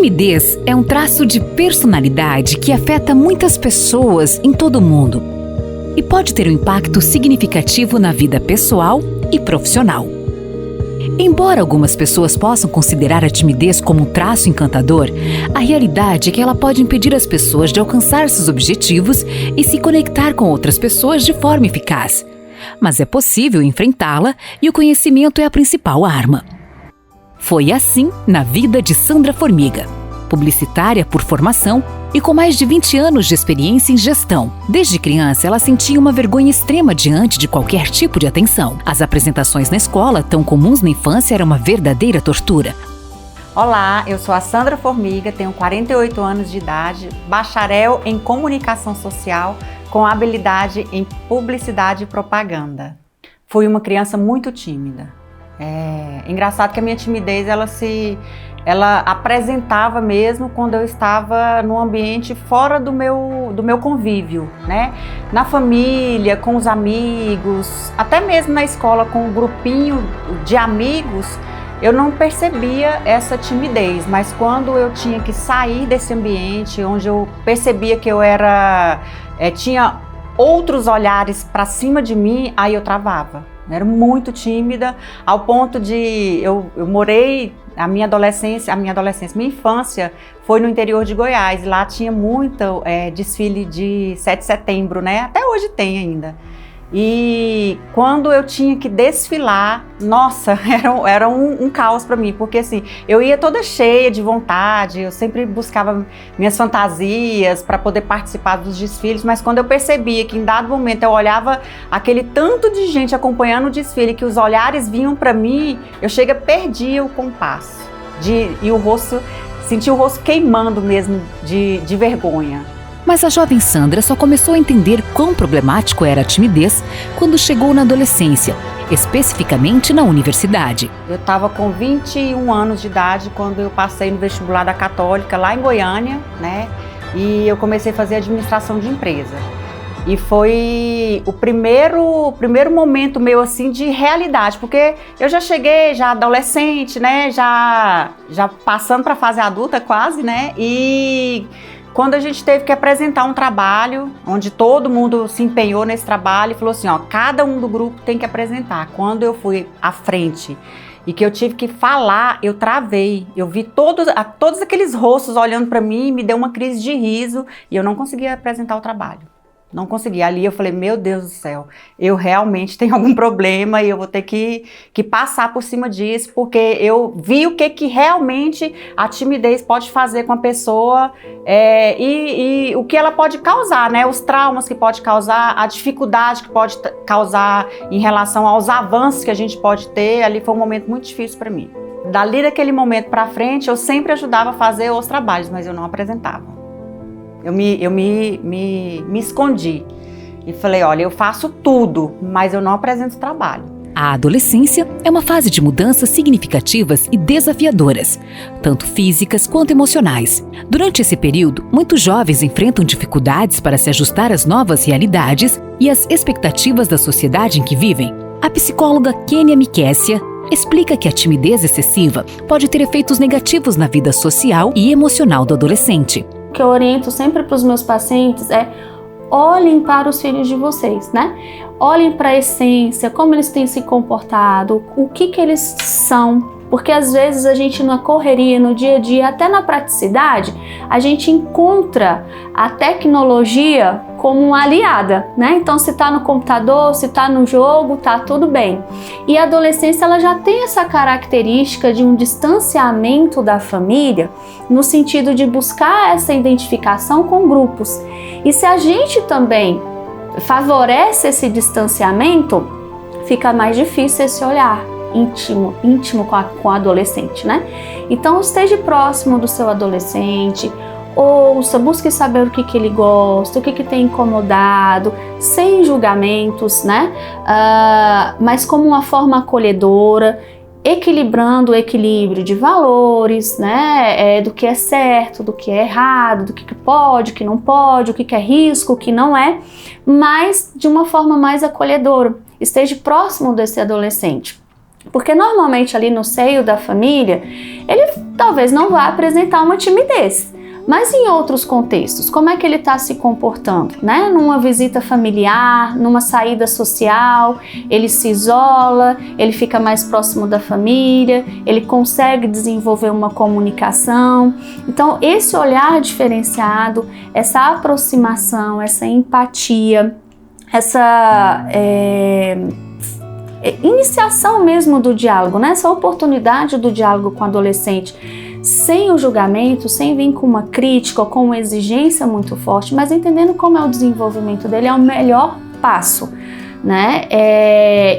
timidez é um traço de personalidade que afeta muitas pessoas em todo o mundo e pode ter um impacto significativo na vida pessoal e profissional. Embora algumas pessoas possam considerar a timidez como um traço encantador, a realidade é que ela pode impedir as pessoas de alcançar seus objetivos e se conectar com outras pessoas de forma eficaz. Mas é possível enfrentá-la e o conhecimento é a principal arma. Foi assim na vida de Sandra Formiga, publicitária por formação e com mais de 20 anos de experiência em gestão. Desde criança, ela sentia uma vergonha extrema diante de qualquer tipo de atenção. As apresentações na escola, tão comuns na infância, eram uma verdadeira tortura. Olá, eu sou a Sandra Formiga, tenho 48 anos de idade, bacharel em comunicação social com habilidade em publicidade e propaganda. Fui uma criança muito tímida. É engraçado que a minha timidez ela apresentava mesmo quando eu estava num ambiente fora do meu convívio, né? Na família, com os amigos, até mesmo na escola com um grupinho de amigos, eu não percebia essa timidez, mas quando eu tinha que sair desse ambiente, onde eu percebia que eu tinha outros olhares para cima de mim, aí eu travava. Eu era muito tímida, ao ponto de eu morei minha infância foi no interior de Goiás. Lá tinha muito desfile de 7 de setembro, né? Até hoje tem ainda. E quando eu tinha que desfilar, nossa, era um caos para mim, porque assim, eu ia toda cheia de vontade, eu sempre buscava minhas fantasias para poder participar dos desfiles, mas quando eu percebia que em dado momento eu olhava aquele tanto de gente acompanhando o desfile, que os olhares vinham para mim, eu perdia o compasso, e o rosto, sentia o rosto queimando mesmo de vergonha. Mas a jovem Sandra só começou a entender quão problemático era a timidez quando chegou na adolescência, especificamente na universidade. Eu estava com 21 anos de idade quando eu passei no vestibular da Católica, lá em Goiânia, né? E eu comecei a fazer administração de empresa. E foi o primeiro momento meu assim de realidade, porque eu já cheguei já adolescente, né? Já passando para a fase adulta quase, né? E quando a gente teve que apresentar um trabalho, onde todo mundo se empenhou nesse trabalho e falou assim, ó, cada um do grupo tem que apresentar. Quando eu fui à frente e que eu tive que falar, eu travei. Eu vi todos aqueles rostos olhando para mim, me deu uma crise de riso e eu não conseguia apresentar o trabalho. Não consegui. Ali eu falei, meu Deus do céu, eu realmente tenho algum problema e eu vou ter que passar por cima disso, porque eu vi o que realmente a timidez pode fazer com a pessoa e o que ela pode causar, né? Os traumas que pode causar, a dificuldade que pode causar em relação aos avanços que a gente pode ter. Ali foi um momento muito difícil para mim. Dali daquele momento para frente, eu sempre ajudava a fazer os trabalhos, mas eu não apresentava. Eu me escondi e falei, olha, eu faço tudo, mas eu não apresento trabalho. A adolescência é uma fase de mudanças significativas e desafiadoras, tanto físicas quanto emocionais. Durante esse período, muitos jovens enfrentam dificuldades para se ajustar às novas realidades e às expectativas da sociedade em que vivem. A psicóloga Kênia Miquécia explica que a timidez excessiva pode ter efeitos negativos na vida social e emocional do adolescente. O que eu oriento sempre para os meus pacientes é olhem para os filhos de vocês, né? Olhem para a essência, como eles têm se comportado, o que eles são. Porque às vezes a gente na correria, no dia a dia, até na praticidade, a gente encontra a tecnologia como uma aliada, né? Então se está no computador, se está no jogo, tá tudo bem. E a adolescência ela já tem essa característica de um distanciamento da família, no sentido de buscar essa identificação com grupos. E se a gente também favorece esse distanciamento, fica mais difícil esse olhar íntimo com o adolescente, né? Então esteja próximo do seu adolescente, ouça, busque saber o que ele gosta, o que tem incomodado, sem julgamentos, né? Mas como uma forma acolhedora, equilibrando o equilíbrio de valores, né? Do que é certo, do que é errado, do que pode, o que não pode, o que é risco, o que não é, mas de uma forma mais acolhedora. Esteja próximo desse adolescente. Porque normalmente ali no seio da família, ele talvez não vá apresentar uma timidez. Mas em outros contextos, como é que ele está se comportando, né? Numa visita familiar, numa saída social, ele se isola, ele fica mais próximo da família, ele consegue desenvolver uma comunicação. Então, esse olhar diferenciado, essa aproximação, essa empatia, essa iniciação mesmo do diálogo, né? Essa oportunidade do diálogo com o adolescente, sem o julgamento, sem vir com uma crítica ou com uma exigência muito forte, mas entendendo como é o desenvolvimento dele, é o melhor passo, né?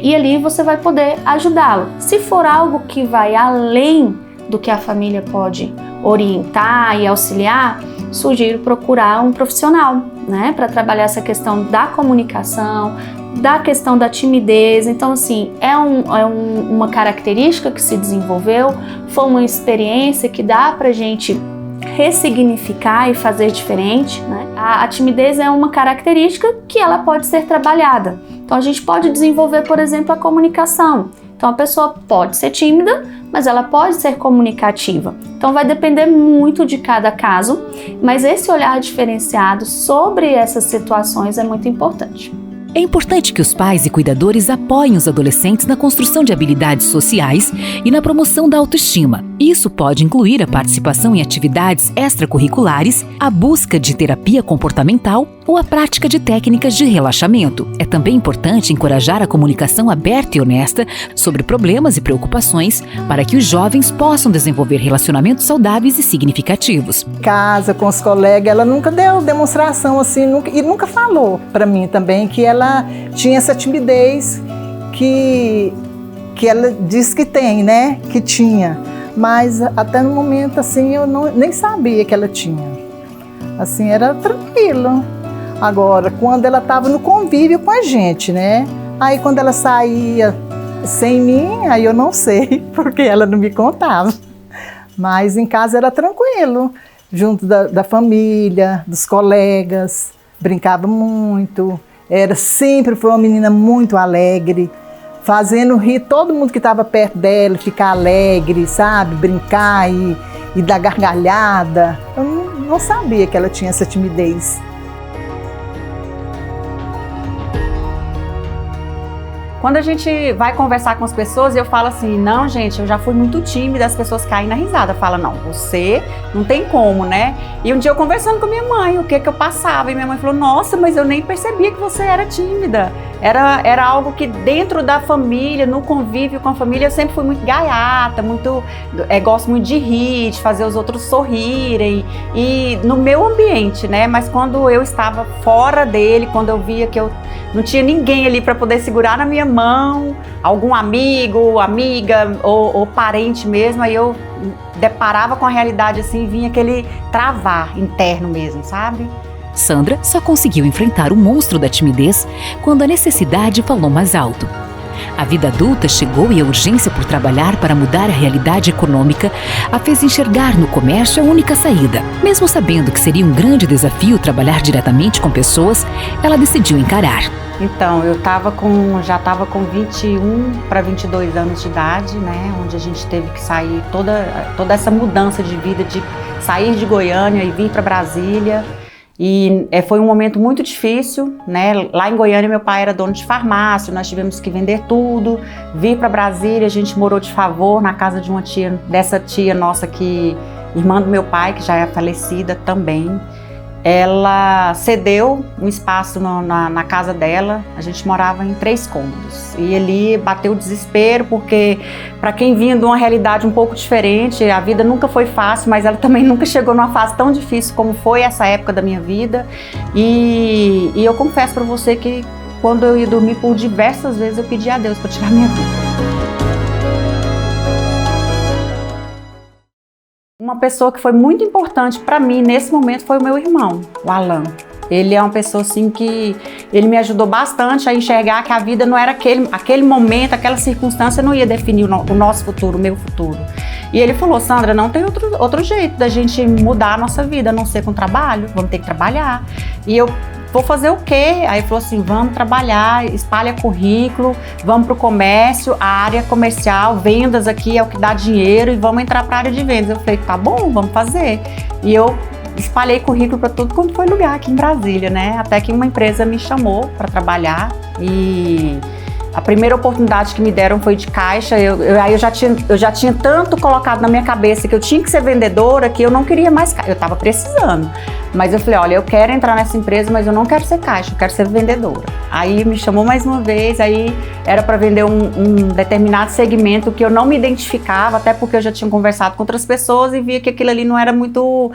E ali você vai poder ajudá-lo. Se for algo que vai além do que a família pode orientar e auxiliar, sugiro procurar um profissional, né? Para trabalhar essa questão da comunicação, da questão da timidez. Então, assim, uma característica que se desenvolveu, foi uma experiência que dá pra gente ressignificar e fazer diferente, né? A timidez é uma característica que ela pode ser trabalhada. Então, a gente pode desenvolver, por exemplo, a comunicação. Então, a pessoa pode ser tímida, mas ela pode ser comunicativa. Então, vai depender muito de cada caso, mas esse olhar diferenciado sobre essas situações é muito importante. É importante que os pais e cuidadores apoiem os adolescentes na construção de habilidades sociais e na promoção da autoestima. Isso pode incluir a participação em atividades extracurriculares, a busca de terapia comportamental ou a prática de técnicas de relaxamento. É também importante encorajar a comunicação aberta e honesta sobre problemas e preocupações para que os jovens possam desenvolver relacionamentos saudáveis e significativos. Casa, com os colegas, ela nunca deu demonstração assim, nunca falou para mim também que ela tinha essa timidez que ela diz que tem, né? Que tinha. Mas até no momento assim eu nem sabia que ela tinha. Assim, era tranquilo. Agora, quando ela estava no convívio com a gente, né? Aí quando ela saía sem mim, aí eu não sei, porque ela não me contava. Mas em casa era tranquilo, junto da família, dos colegas, brincava muito. Sempre foi uma menina muito alegre, fazendo rir todo mundo que estava perto dela, ficar alegre, sabe? Brincar e dar gargalhada. Eu não sabia que ela tinha essa timidez. Quando a gente vai conversar com as pessoas, eu falo assim, não, gente, eu já fui muito tímida, as pessoas caem na risada, falam, não, você não tem como, né? E um dia eu conversando com minha mãe, o que eu passava, e minha mãe falou, nossa, mas eu nem percebia que você era tímida. Era algo que dentro da família, no convívio com a família, eu sempre fui muito gaiata, gosto muito de rir, de fazer os outros sorrirem, e no meu ambiente, né? Mas quando eu estava fora dele, quando eu via que eu não tinha ninguém ali para poder segurar na minha mão, algum amigo, amiga ou parente mesmo, aí eu deparava com a realidade assim, vinha aquele travar interno mesmo, sabe? Sandra só conseguiu enfrentar o monstro da timidez quando a necessidade falou mais alto. A vida adulta chegou e a urgência por trabalhar para mudar a realidade econômica a fez enxergar no comércio a única saída. Mesmo sabendo que seria um grande desafio trabalhar diretamente com pessoas, ela decidiu encarar. Então, eu já estava com 21 para 22 anos de idade, né? Onde a gente teve que sair, toda essa mudança de vida, de sair de Goiânia e vir para Brasília. E foi um momento muito difícil, né? Lá em Goiânia meu pai era dono de farmácia, nós tivemos que vender tudo, vir para Brasília, a gente morou de favor na casa de dessa tia nossa que, irmã do meu pai, que já é falecida também. Ela cedeu um espaço na casa dela, a gente morava em 3 cômodos. E ali bateu o desespero, porque para quem vinha de uma realidade um pouco diferente, a vida nunca foi fácil, mas ela também nunca chegou numa fase tão difícil como foi essa época da minha vida. E eu confesso para você que quando eu ia dormir, por diversas vezes eu pedi a Deus para tirar minha vida. Uma pessoa que foi muito importante para mim nesse momento foi o meu irmão, o Alan. Ele é uma pessoa assim que ele me ajudou bastante a enxergar que a vida não era aquele momento, aquela circunstância não ia definir o nosso futuro, o meu futuro. E ele falou, Sandra, não tem outro jeito da gente mudar a nossa vida, a não ser com trabalho, vamos ter que trabalhar. E eu vou fazer o quê? Aí falou assim, vamos trabalhar, espalha currículo, vamos pro comércio, a área comercial, vendas aqui é o que dá dinheiro e vamos entrar pra área de vendas. Eu falei, tá bom, vamos fazer. E eu espalhei currículo para tudo quanto foi lugar aqui em Brasília, né? Até que uma empresa me chamou para trabalhar e a primeira oportunidade que me deram foi de caixa. Aí eu já tinha tanto colocado na minha cabeça que eu tinha que ser vendedora que eu não queria mais caixa. Eu estava precisando. Mas eu falei, olha, eu quero entrar nessa empresa, mas eu não quero ser caixa, eu quero ser vendedora. Aí me chamou mais uma vez, aí era para vender um determinado segmento que eu não me identificava, até porque eu já tinha conversado com outras pessoas e via que aquilo ali não era muito,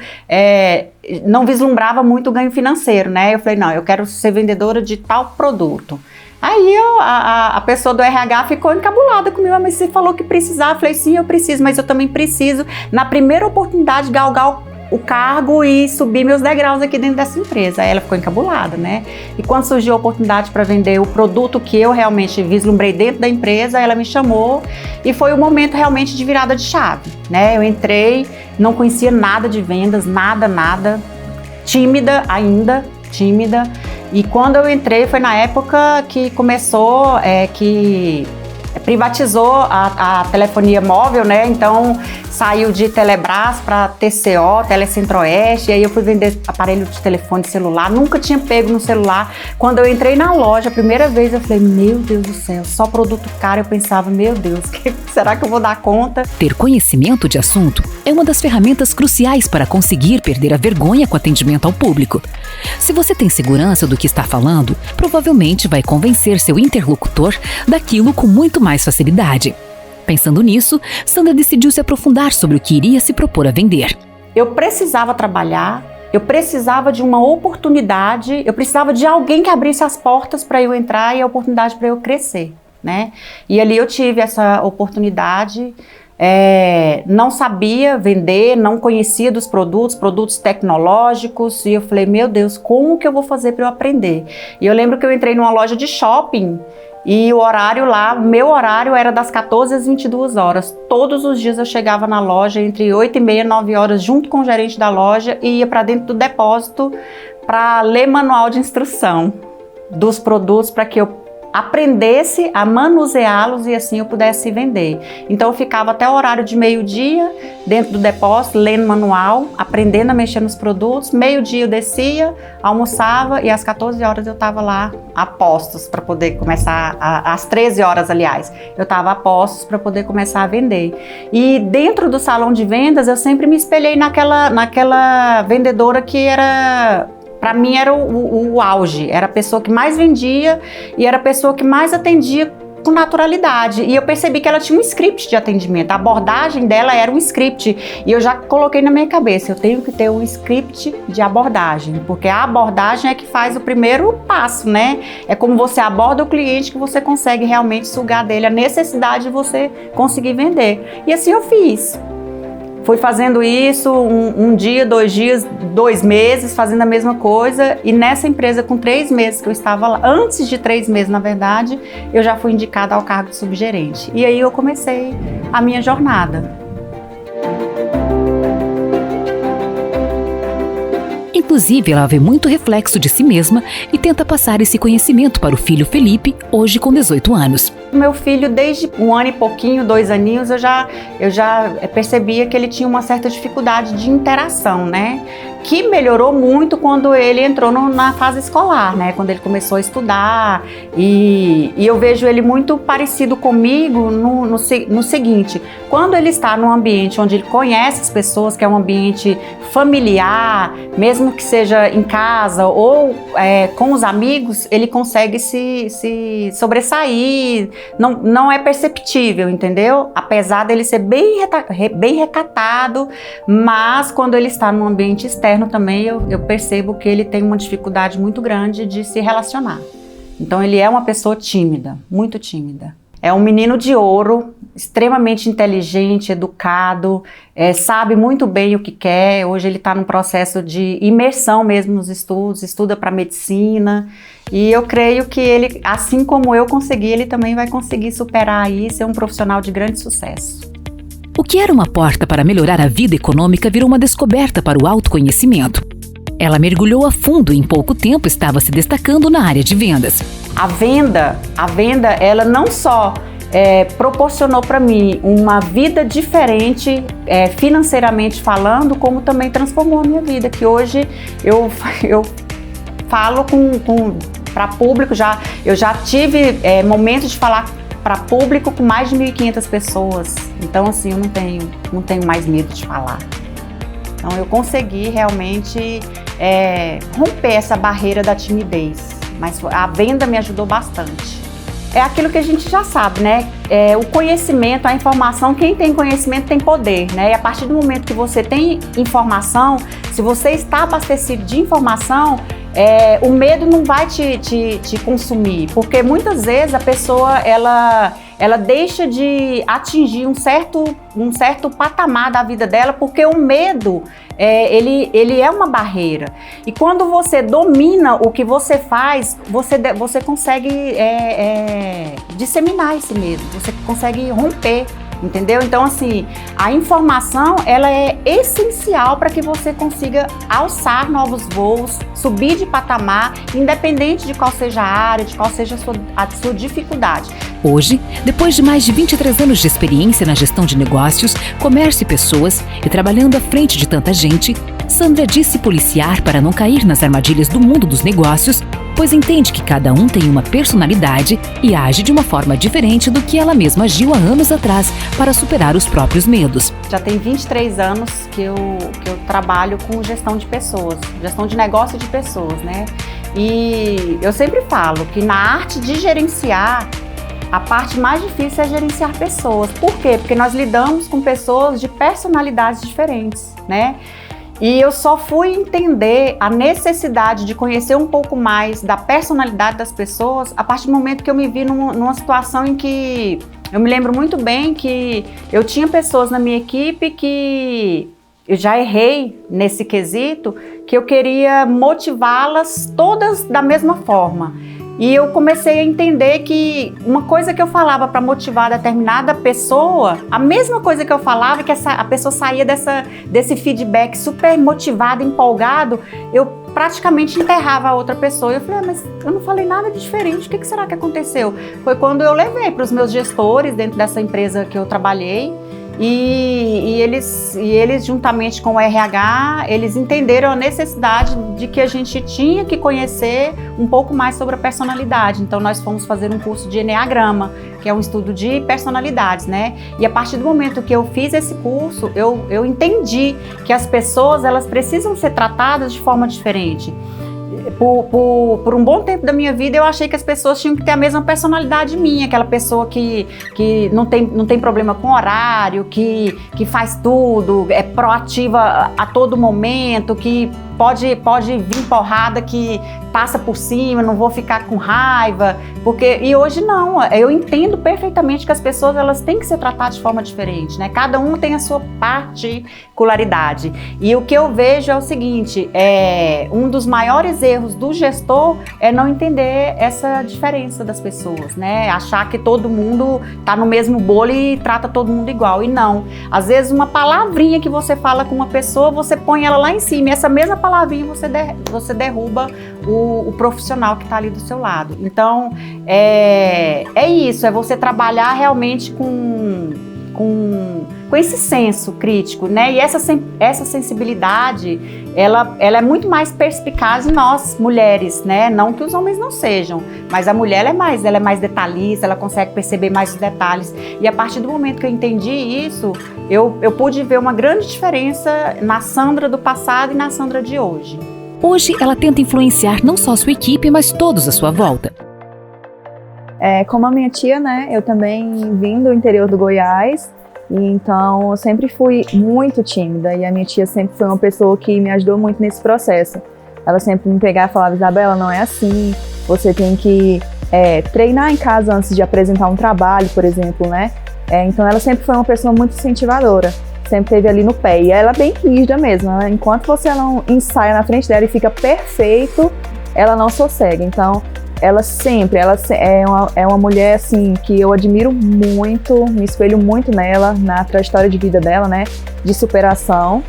não vislumbrava muito ganho financeiro, né? Eu falei, não, eu quero ser vendedora de tal produto. Aí a pessoa do RH ficou encabulada comigo, mas você falou que precisava. Eu falei, sim, eu preciso, mas eu também preciso, na primeira oportunidade, galgar o cargo e subir meus degraus aqui dentro dessa empresa. Aí ela ficou encabulada, né? E quando surgiu a oportunidade para vender o produto que eu realmente vislumbrei dentro da empresa, ela me chamou e foi o momento realmente de virada de chave, né? Eu entrei, não conhecia nada de vendas, nada, tímida ainda, e quando eu entrei foi na época que começou, que privatizou a telefonia móvel, né? Então saiu de Telebrás para TCO, Telecentro-Oeste, e aí eu fui vender aparelho de telefone celular, nunca tinha pego no celular. Quando eu entrei na loja, a primeira vez eu falei, meu Deus do céu, só produto caro. Eu pensava, meu Deus, será que eu vou dar conta? Ter conhecimento de assunto é uma das ferramentas cruciais para conseguir perder a vergonha com atendimento ao público. Se você tem segurança do que está falando, provavelmente vai convencer seu interlocutor daquilo com muito mais facilidade. Pensando nisso, Sandra decidiu se aprofundar sobre o que iria se propor a vender. Eu precisava trabalhar, eu precisava de uma oportunidade, eu precisava de alguém que abrisse as portas para eu entrar e a oportunidade para eu crescer, né? E ali eu tive essa oportunidade. Não sabia vender, não conhecia dos produtos tecnológicos, e eu falei, meu Deus, como que eu vou fazer para eu aprender? E eu lembro que eu entrei numa loja de shopping e o horário lá, meu horário era das 14 às 22 horas. Todos os dias eu chegava na loja entre 8h30 e 9 horas junto com o gerente da loja e ia para dentro do depósito para ler manual de instrução dos produtos para que eu aprendesse a manuseá-los e assim eu pudesse vender. Então eu ficava até o horário de meio-dia dentro do depósito, lendo manual, aprendendo a mexer nos produtos. Meio-dia eu descia, almoçava e às 14 horas eu estava lá a postos para poder começar, às 13 horas aliás, eu estava a postos para poder começar a vender. E dentro do salão de vendas eu sempre me espelhei naquela vendedora que era... Para mim era o auge, era a pessoa que mais vendia e era a pessoa que mais atendia com naturalidade. E eu percebi que ela tinha um script de atendimento, a abordagem dela era um script. E eu já coloquei na minha cabeça, eu tenho que ter um script de abordagem, porque a abordagem é que faz o primeiro passo, né? É como você aborda o cliente que você consegue realmente sugar dele a necessidade de você conseguir vender. E assim eu fiz. Fui fazendo isso um dia, 2 dias, 2 meses, fazendo a mesma coisa. E nessa empresa, com 3 meses que eu estava lá, antes de 3 meses, na verdade, eu já fui indicada ao cargo de subgerente. E aí eu comecei a minha jornada. Inclusive, ela vê muito reflexo de si mesma e tenta passar esse conhecimento para o filho Felipe, hoje com 18 anos. Meu filho, desde 1 ano e pouquinho, 2 aninhos, eu já percebia que ele tinha uma certa dificuldade de interação, né? Que melhorou muito quando ele entrou na fase escolar, né? Quando ele começou a estudar. E eu vejo ele muito parecido comigo no seguinte: quando ele está num ambiente onde ele conhece as pessoas, que é um ambiente familiar, mesmo que seja em casa ou com os amigos, ele consegue se sobressair. Não é perceptível, entendeu? Apesar dele ser bem recatado, mas quando ele está num ambiente externo também, eu percebo que ele tem uma dificuldade muito grande de se relacionar. Então ele é uma pessoa tímida, muito tímida. É um menino de ouro, extremamente inteligente, educado, sabe muito bem o que quer. Hoje ele está num processo de imersão mesmo nos estudos, estuda para medicina. E eu creio que ele, assim como eu consegui, ele também vai conseguir superar isso, ser um profissional de grande sucesso. O que era uma porta para melhorar a vida econômica virou uma descoberta para o autoconhecimento. Ela mergulhou a fundo e em pouco tempo estava se destacando na área de vendas. A venda, ela não só proporcionou para mim uma vida diferente, financeiramente falando, como também transformou a minha vida, que hoje eu falo para público, eu já tive momentos de falar para público com mais de 1.500 pessoas, então assim, eu não tenho mais medo de falar. Então eu consegui realmente romper essa barreira da timidez, mas a venda me ajudou bastante. É aquilo que a gente já sabe, né? O conhecimento, a informação, quem tem conhecimento tem poder, né? E a partir do momento que você tem informação, se você está abastecido de informação, o medo não vai te consumir, porque muitas vezes a pessoa, ela deixa de atingir um certo patamar da vida dela, porque o medo, ele é uma barreira. E quando você domina o que você faz, você consegue disseminar esse medo, você consegue romper, entendeu? Então, assim, a informação, ela é essencial para que você consiga alçar novos voos, subir de patamar, independente de qual seja a área, de qual seja a sua dificuldade. Hoje, depois de mais de 23 anos de experiência na gestão de negócios, comércio e pessoas, e trabalhando à frente de tanta gente, Sandra diz se policiar para não cair nas armadilhas do mundo dos negócios, pois entende que cada um tem uma personalidade e age de uma forma diferente do que ela mesma agiu há anos atrás para superar os próprios medos. Já tem 23 anos que eu trabalho com gestão de pessoas, gestão de negócio de pessoas, né? E eu sempre falo que na arte de gerenciar, a parte mais difícil é gerenciar pessoas. Por quê? Porque nós lidamos com pessoas de personalidades diferentes, né? E eu só fui entender a necessidade de conhecer um pouco mais da personalidade das pessoas a partir do momento que eu me vi numa situação em que eu me lembro muito bem que eu tinha pessoas na minha equipe que eu já errei nesse quesito, que eu queria motivá-las todas da mesma forma. E eu comecei a entender que uma coisa que eu falava para motivar determinada pessoa, a mesma coisa que eu falava, que a pessoa saía desse feedback super motivado, empolgado, eu praticamente enterrava a outra pessoa. Eu falei, mas eu não falei nada de diferente, o que será que aconteceu? Foi quando eu levei para os meus gestores dentro dessa empresa que eu trabalhei, e eles, juntamente com o RH, eles entenderam a necessidade de que a gente tinha que conhecer um pouco mais sobre a personalidade. Então, nós fomos fazer um curso de Enneagrama, que é um estudo de personalidades, né? E a partir do momento que eu fiz esse curso, eu entendi que as pessoas, elas precisam ser tratadas de forma diferente. Por um bom tempo da minha vida, eu achei que as pessoas tinham que ter a mesma personalidade minha, aquela pessoa que não tem problema com horário, que faz tudo, é proativa a todo momento, que pode vir porrada, que passa por cima, não vou ficar com raiva, e hoje não, eu entendo perfeitamente que as pessoas, elas têm que ser tratadas de forma diferente, né? Cada um tem a sua particularidade, e o que eu vejo é o seguinte, um dos maiores erros do gestor é não entender essa diferença das pessoas, né? Achar que todo mundo tá no mesmo bolo e trata todo mundo igual, e não, às vezes uma palavrinha que você fala com uma pessoa, você põe ela lá em cima, e essa mesma palavrinha você derruba o profissional que está ali do seu lado. Então, é isso, é você trabalhar realmente com esse senso crítico, né? E essa sensibilidade, ela é muito mais perspicaz em nós, mulheres, né? Não que os homens não sejam, mas a mulher ela é mais detalhista, ela consegue perceber mais os detalhes. E a partir do momento que eu entendi isso, eu pude ver uma grande diferença na Sandra do passado e na Sandra de hoje. Hoje, ela tenta influenciar não só a sua equipe, mas todos à sua volta. Como a minha tia, né, eu também vim do interior do Goiás, e então eu sempre fui muito tímida, e a minha tia sempre foi uma pessoa que me ajudou muito nesse processo. Ela sempre me pegava e falava, Isabela, não é assim, você tem que treinar em casa antes de apresentar um trabalho, por exemplo, né? Então ela sempre foi uma pessoa muito incentivadora, sempre esteve ali no pé, e ela é bem rígida mesmo, né? Enquanto você não ensaia na frente dela e fica perfeito, ela não sossegue. Então ela é uma mulher assim que eu admiro muito, me espelho muito nela, na trajetória de vida dela, né, de superação,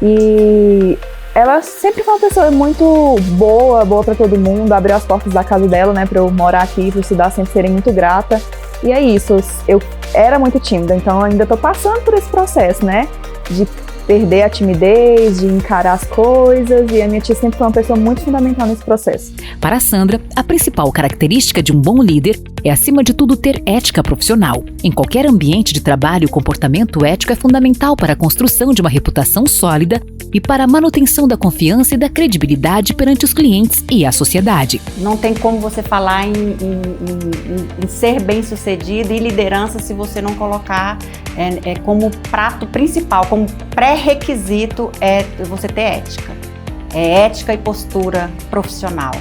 e ela sempre foi uma pessoa muito boa para todo mundo, abriu as portas da casa dela, né, para eu morar aqui, para estudar, sempre serei muito grata. E é isso, eu era muito tímida, então ainda estou passando por esse processo, né, de perder a timidez, de encarar as coisas, e a minha tia sempre foi uma pessoa muito fundamental nesse processo. Para a Sandra, a principal característica de um bom líder é, acima de tudo, ter ética profissional. Em qualquer ambiente de trabalho, o comportamento ético é fundamental para a construção de uma reputação sólida e para a manutenção da confiança e da credibilidade perante os clientes e a sociedade. Não tem como você falar em ser bem-sucedido e liderança se você não colocar como prato principal, como pré-requisito você ter ética. É ética e postura profissional.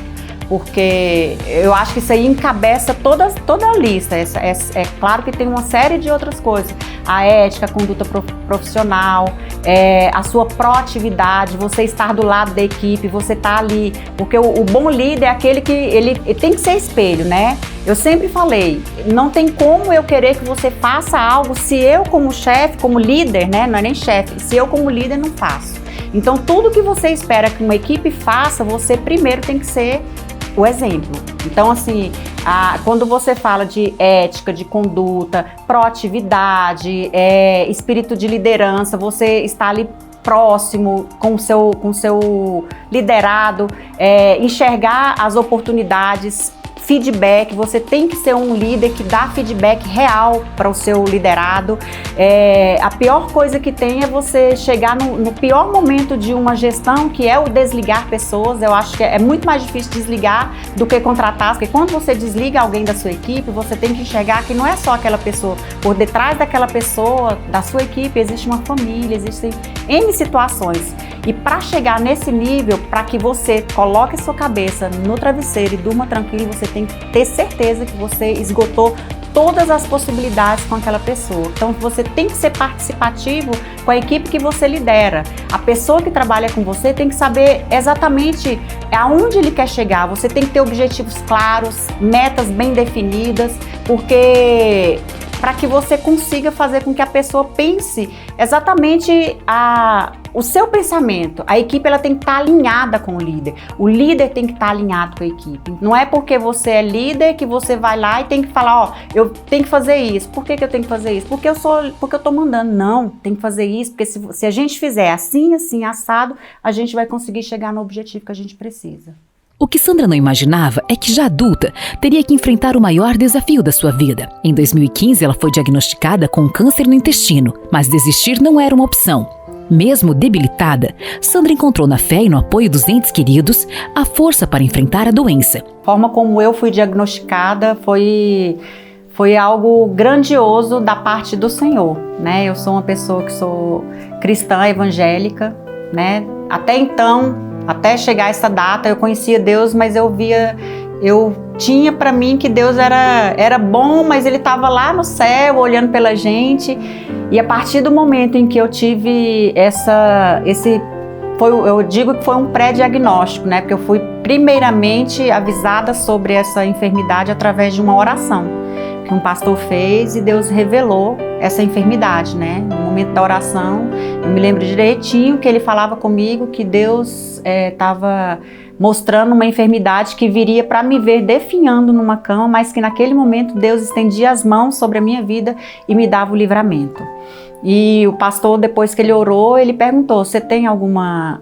Porque eu acho que isso aí encabeça toda a lista. É claro que tem uma série de outras coisas. A ética, a conduta profissional, a sua proatividade, você estar do lado da equipe, você estar ali. Porque o bom líder é aquele que ele tem que ser espelho, né? Eu sempre falei, não tem como eu querer que você faça algo se eu como chefe, como líder, né? Não é nem chefe, se eu como líder não faço. Então tudo que você espera que uma equipe faça, você primeiro tem que ser o exemplo. Então, assim, quando você fala de ética, de conduta, proatividade, espírito de liderança, você está ali próximo com o seu liderado, enxergar as oportunidades, feedback, você tem que ser um líder que dá feedback real para o seu liderado. A pior coisa que tem é você chegar no pior momento de uma gestão, que é o desligar pessoas. Eu acho que é muito mais difícil desligar do que contratar, porque quando você desliga alguém da sua equipe, você tem que enxergar que não é só aquela pessoa. Por detrás daquela pessoa, da sua equipe, existe uma família, existem N situações. E para chegar nesse nível, para que você coloque a sua cabeça no travesseiro e durma tranquilo, você tem que ter certeza que você esgotou todas as possibilidades com aquela pessoa. Então você tem que ser participativo com a equipe que você lidera. A pessoa que trabalha com você tem que saber exatamente aonde ele quer chegar. Você tem que ter objetivos claros, metas bem definidas, porque para que você consiga fazer com que a pessoa pense exatamente o seu pensamento. A equipe ela tem que estar alinhada com o líder tem que estar alinhado com a equipe. Não é porque você é líder que você vai lá e tem que falar, eu tenho que fazer isso. Por que eu tenho que fazer isso? Porque eu tô mandando. Não, tem que fazer isso, porque se a gente fizer assim, assado, a gente vai conseguir chegar no objetivo que a gente precisa. O que Sandra não imaginava é que, já adulta, teria que enfrentar o maior desafio da sua vida. Em 2015, ela foi diagnosticada com um câncer no intestino, mas desistir não era uma opção. Mesmo debilitada, Sandra encontrou na fé e no apoio dos entes queridos a força para enfrentar a doença. A forma como eu fui diagnosticada foi algo grandioso da parte do Senhor, né? Eu sou uma pessoa que sou cristã evangélica, né? Até então, até chegar essa data, eu conhecia Deus, mas eu tinha para mim que Deus era bom, mas Ele estava lá no céu, olhando pela gente. E a partir do momento em que eu tive eu digo que foi um pré-diagnóstico, né? Porque eu fui primeiramente avisada sobre essa enfermidade através de uma oração que um pastor fez, e Deus revelou essa enfermidade, né? No momento da oração, eu me lembro direitinho que ele falava comigo que Deus estava mostrando uma enfermidade que viria para me ver definhando numa cama, mas que naquele momento Deus estendia as mãos sobre a minha vida e me dava o livramento. E o pastor, depois que ele orou, ele perguntou: você tem alguma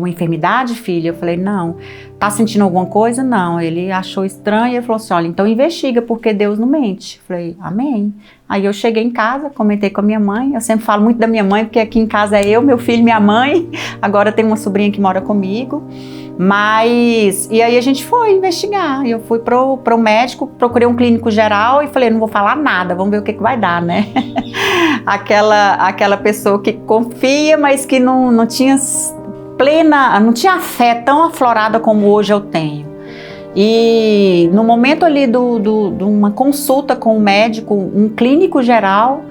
enfermidade, filha? Eu falei: não. Tá sentindo alguma coisa? Não. Ele achou estranho e ele falou assim: olha, então investiga, porque Deus não mente. Eu falei: amém. Aí eu cheguei em casa, comentei com a minha mãe. Eu sempre falo muito da minha mãe, porque aqui em casa é eu, meu filho e minha mãe. Agora tem uma sobrinha que mora comigo. E aí a gente foi investigar. Eu fui pro médico, procurei um clínico geral e falei: não vou falar nada, vamos ver o que vai dar, né? Aquela pessoa que confia, mas que não tinha a fé tão aflorada como hoje eu tenho. E no momento ali de uma consulta com o médico, um clínico geral,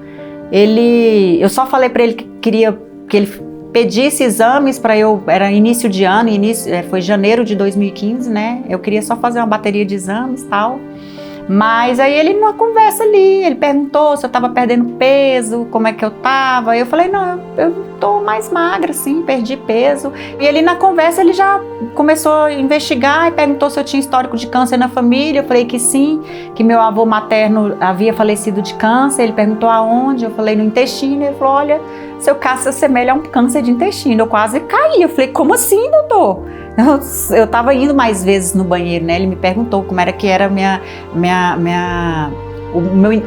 eu só falei para ele que queria que ele pedisse exames para era início de ano, foi janeiro de 2015, né? Eu queria só fazer uma bateria de exames e tal. Mas aí ele, numa conversa ali, ele perguntou se eu tava perdendo peso, como é que eu tava. Eu falei, não, eu tô mais magra, sim, perdi peso. E ele, na conversa, ele já começou a investigar e perguntou se eu tinha histórico de câncer na família. Eu falei que sim, que meu avô materno havia falecido de câncer. Ele perguntou aonde, eu falei no intestino. Ele falou, olha, seu caso se assemelha a um câncer de intestino. Eu quase caí, eu falei, como assim, doutor? Eu tava indo mais vezes no banheiro, né? Ele me perguntou como era que era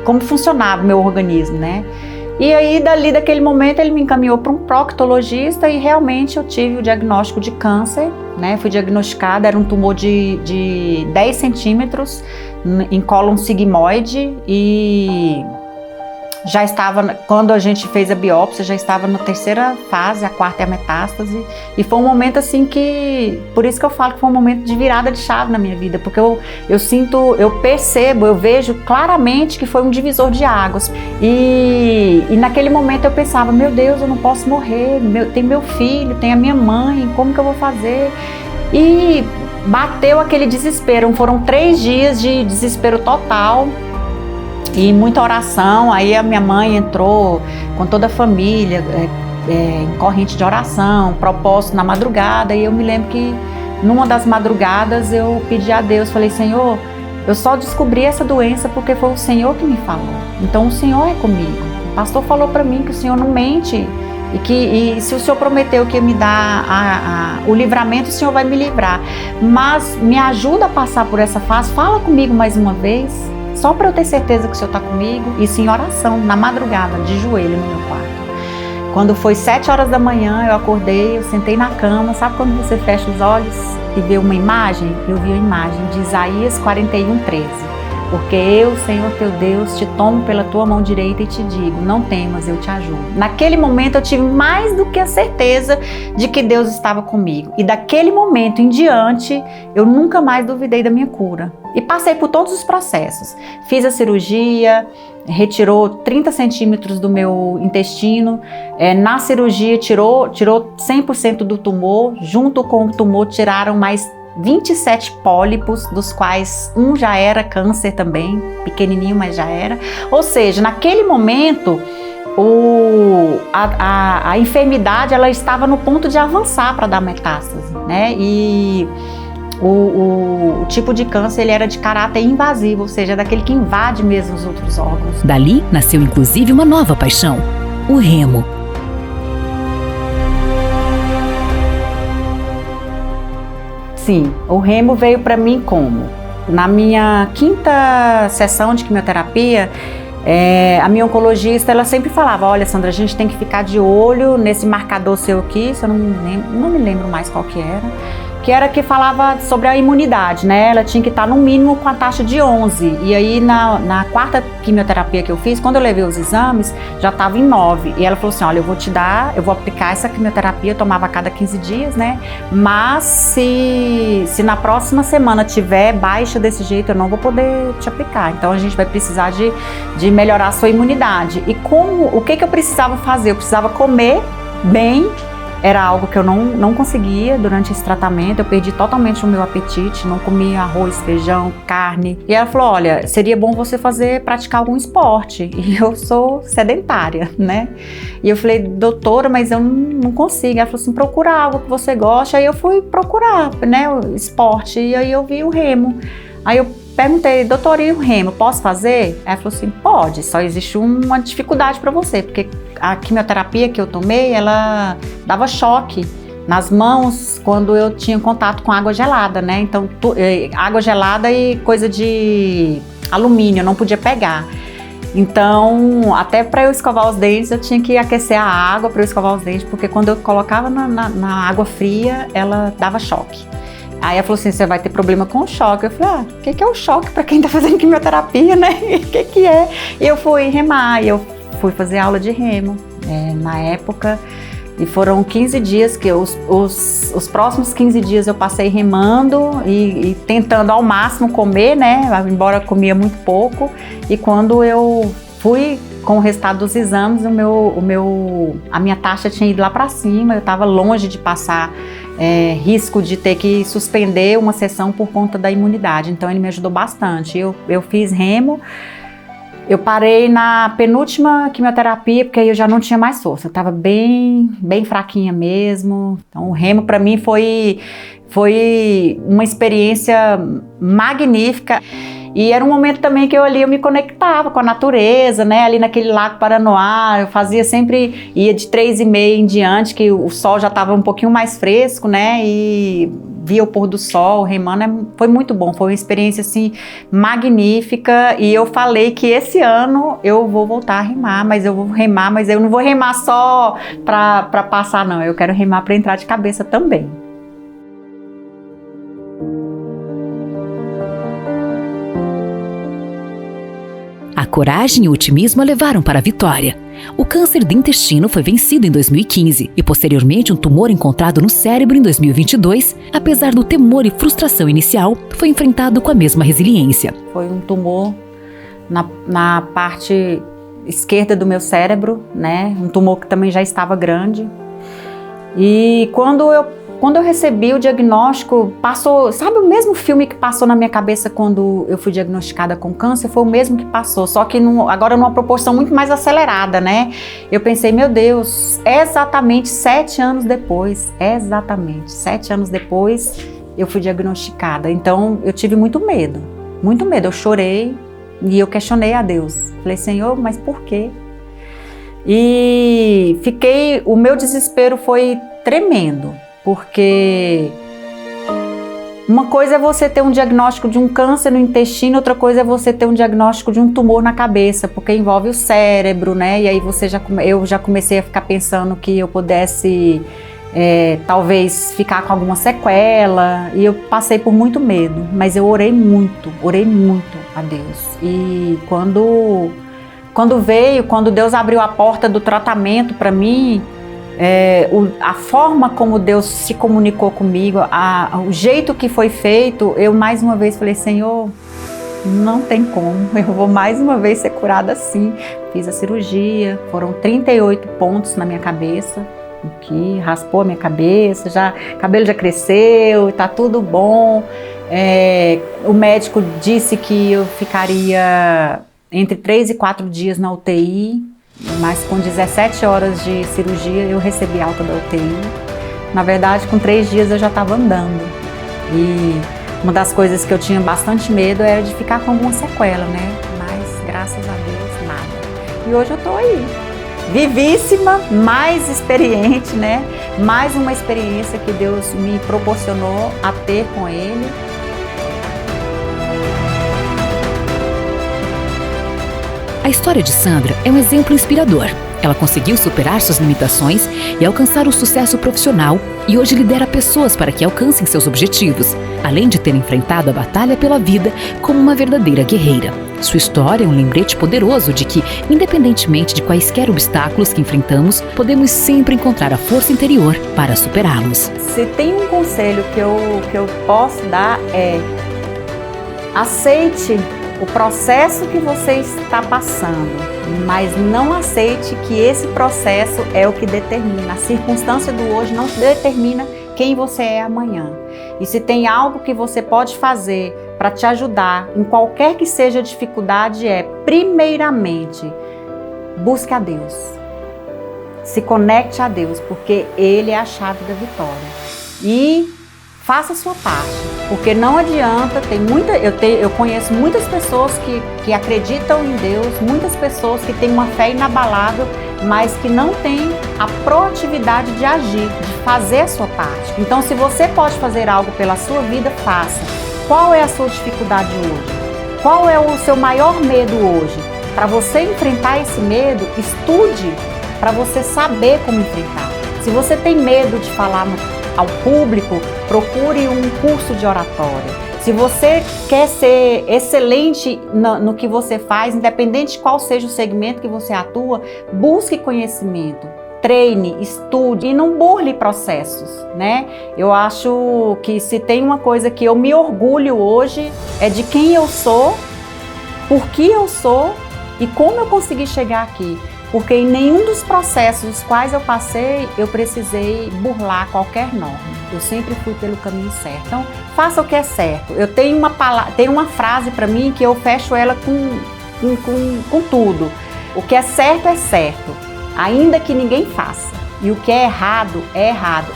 como funcionava o meu organismo, né? E aí, daquele momento, ele me encaminhou para um proctologista e realmente eu tive o diagnóstico de câncer, né? Fui diagnosticada, era um tumor de 10 centímetros em cólon sigmoide e já estava, quando a gente fez a biópsia, já estava na terceira fase, a quarta é a metástase, e foi um momento assim que, por isso que eu falo que foi um momento de virada de chave na minha vida, porque eu percebo, eu vejo claramente que foi um divisor de águas, e naquele momento eu pensava, meu Deus, eu não posso morrer, tem meu filho, tem a minha mãe, como que eu vou fazer? E bateu aquele desespero, foram 3 dias de desespero total, e muita oração. Aí a minha mãe entrou com toda a família em corrente de oração, propósito na madrugada, e eu me lembro que numa das madrugadas eu pedi a Deus, falei, Senhor, eu só descobri essa doença porque foi o Senhor que me falou, então o Senhor é comigo, o pastor falou para mim que o Senhor não mente, e se o Senhor prometeu que ia me dar o livramento, o Senhor vai me livrar, mas me ajuda a passar por essa fase, fala comigo mais uma vez, só para eu ter certeza que o Senhor está comigo. Isso em oração, na madrugada, de joelho no meu quarto. Quando foi 7 horas da manhã, eu acordei, eu sentei na cama. Sabe quando você fecha os olhos e vê uma imagem? Eu vi a imagem de Isaías 41:13. Porque eu, Senhor teu Deus, te tomo pela tua mão direita e te digo, não temas, eu te ajudo. Naquele momento eu tive mais do que a certeza de que Deus estava comigo. E daquele momento em diante, eu nunca mais duvidei da minha cura. E passei por todos os processos. Fiz a cirurgia, retirou 30 centímetros do meu intestino. Na cirurgia tirou 100% do tumor. Junto com o tumor tiraram mais 27 pólipos, dos quais um já era câncer também, pequenininho, mas já era. Ou seja, naquele momento, a enfermidade ela estava no ponto de avançar para dar metástase, né? E o tipo de câncer ele era de caráter invasivo, ou seja, daquele que invade mesmo os outros órgãos. Dali nasceu inclusive uma nova paixão, o remo. Sim, o remo veio para mim como? Na minha 5ª sessão de quimioterapia, a minha oncologista ela sempre falava, olha Sandra, a gente tem que ficar de olho nesse marcador seu aqui, se eu não me lembro mais qual que era que falava sobre a imunidade, né? Ela tinha que estar no mínimo com a taxa de 11. E aí na 4ª quimioterapia que eu fiz, quando eu levei os exames, já estava em 9. E ela falou assim, olha, eu vou aplicar essa quimioterapia, eu tomava a cada 15 dias, né? Mas se na próxima semana tiver baixa desse jeito, eu não vou poder te aplicar. Então a gente vai precisar de melhorar a sua imunidade. E o que eu precisava fazer? Eu precisava comer bem. Era algo que eu não conseguia durante esse tratamento, eu perdi totalmente o meu apetite, não comia arroz, feijão, carne. E ela falou, olha, seria bom você praticar algum esporte. E eu sou sedentária, né? E eu falei, doutora, mas eu não consigo. Ela falou assim, procura algo que você gosta. Aí eu fui procurar, né, o esporte, e aí eu vi o remo. Aí eu perguntei, doutora, e o remo, posso fazer? Ela falou assim, pode, só existe uma dificuldade para você, porque a quimioterapia que eu tomei, ela dava choque nas mãos quando eu tinha contato com água gelada, né? Então, água gelada e coisa de alumínio, eu não podia pegar. Então, até para eu escovar os dentes, eu tinha que aquecer a água para eu escovar os dentes, porque quando eu colocava na água fria, ela dava choque. Aí ela falou assim, você vai ter problema com o choque. Eu falei, o que é o choque para quem tá fazendo quimioterapia, né? O que é? E eu fui remar, eu fui fazer aula de remo na época. E foram 15 dias que os próximos 15 dias eu passei remando e tentando ao máximo comer, né? Embora eu comia muito pouco. E quando eu fui com o resultado dos exames, a minha taxa tinha ido lá para cima, eu estava longe de passar risco de ter que suspender uma sessão por conta da imunidade. Então ele me ajudou bastante. Eu fiz remo, eu parei na penúltima quimioterapia, porque aí eu já não tinha mais força, eu estava bem fraquinha mesmo. Então o remo para mim foi uma experiência magnífica. E era um momento também que eu me conectava com a natureza, né? Ali naquele Lago Paranoá, eu fazia sempre, ia de 3h30 em diante, que o sol já estava um pouquinho mais fresco, né? E via o pôr do sol, remando, foi muito bom, foi uma experiência assim magnífica. E eu falei que esse ano eu vou voltar a remar, mas eu não vou remar só para passar, não. Eu quero remar para entrar de cabeça também. A coragem e o otimismo a levaram para a vitória. O câncer do intestino foi vencido em 2015 e, posteriormente, um tumor encontrado no cérebro em 2022, apesar do temor e frustração inicial, foi enfrentado com a mesma resiliência. Foi um tumor na parte esquerda do meu cérebro, né? Um tumor que também já estava grande. E quando eu recebi o diagnóstico, passou, sabe o mesmo filme que passou na minha cabeça quando eu fui diagnosticada com câncer? Foi o mesmo que passou, só que agora numa proporção muito mais acelerada, né? Eu pensei, meu Deus, exatamente 7 anos depois, eu fui diagnosticada. Então eu tive muito medo, eu chorei e eu questionei a Deus. Falei, Senhor, mas por quê? E o meu desespero foi tremendo. Porque uma coisa é você ter um diagnóstico de um câncer no intestino, outra coisa é você ter um diagnóstico de um tumor na cabeça, porque envolve o cérebro, né? E aí eu já comecei a ficar pensando que eu pudesse talvez ficar com alguma sequela, e eu passei por muito medo, mas eu orei muito a Deus. E quando Deus abriu a porta do tratamento para mim, a forma como Deus se comunicou comigo, o jeito que foi feito, eu mais uma vez falei, Senhor, não tem como, eu vou mais uma vez ser curada assim. Fiz a cirurgia, foram 38 pontos na minha cabeça, o que raspou a minha cabeça, o cabelo já cresceu, tá tudo bom. O médico disse que eu ficaria entre 3 e 4 dias na UTI, mas com 17 horas de cirurgia eu recebi alta da UTI. Na verdade, com 3 dias eu já estava andando. E uma das coisas que eu tinha bastante medo era de ficar com alguma sequela, né? Mas graças a Deus, nada. E hoje eu estou aí, vivíssima, mais experiente, né? Mais uma experiência que Deus me proporcionou a ter com Ele. A história de Sandra é um exemplo inspirador. Ela conseguiu superar suas limitações e alcançar o sucesso profissional e hoje lidera pessoas para que alcancem seus objetivos, além de ter enfrentado a batalha pela vida como uma verdadeira guerreira. Sua história é um lembrete poderoso de que, independentemente de quaisquer obstáculos que enfrentamos, podemos sempre encontrar a força interior para superá-los. Se tem um conselho que eu posso dar aceite o processo que você está passando, mas não aceite que esse processo é o que determina. A circunstância do hoje não determina quem você é amanhã. E se tem algo que você pode fazer para te ajudar em qualquer que seja a dificuldade, primeiramente, busque a Deus. Se conecte a Deus, porque Ele é a chave da vitória. E faça a sua parte, porque não adianta, eu conheço muitas pessoas que acreditam em Deus, muitas pessoas que têm uma fé inabalável, mas que não têm a proatividade de agir, de fazer a sua parte. Então, se você pode fazer algo pela sua vida, faça. Qual é a sua dificuldade hoje? Qual é o seu maior medo hoje? Para você enfrentar esse medo, estude para você saber como enfrentar. Se você tem medo de falar ao público, procure um curso de oratória. Se você quer ser excelente no que você faz, independente de qual seja o segmento que você atua, busque conhecimento, treine, estude e não burle processos, né? Eu acho que se tem uma coisa que eu me orgulho hoje é de quem eu sou, por que eu sou E como eu consegui chegar aqui? Porque em nenhum dos processos os quais eu passei, eu precisei burlar qualquer norma. Eu sempre fui pelo caminho certo. Então, faça o que é certo. Eu tenho uma frase para mim que eu fecho ela com tudo. O que é certo, ainda que ninguém faça. E o que é errado,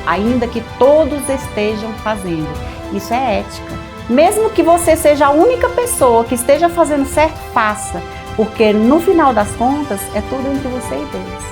ainda que todos estejam fazendo. Isso é ética. Mesmo que você seja a única pessoa que esteja fazendo certo, faça. Porque no final das contas, é tudo entre você e Deus.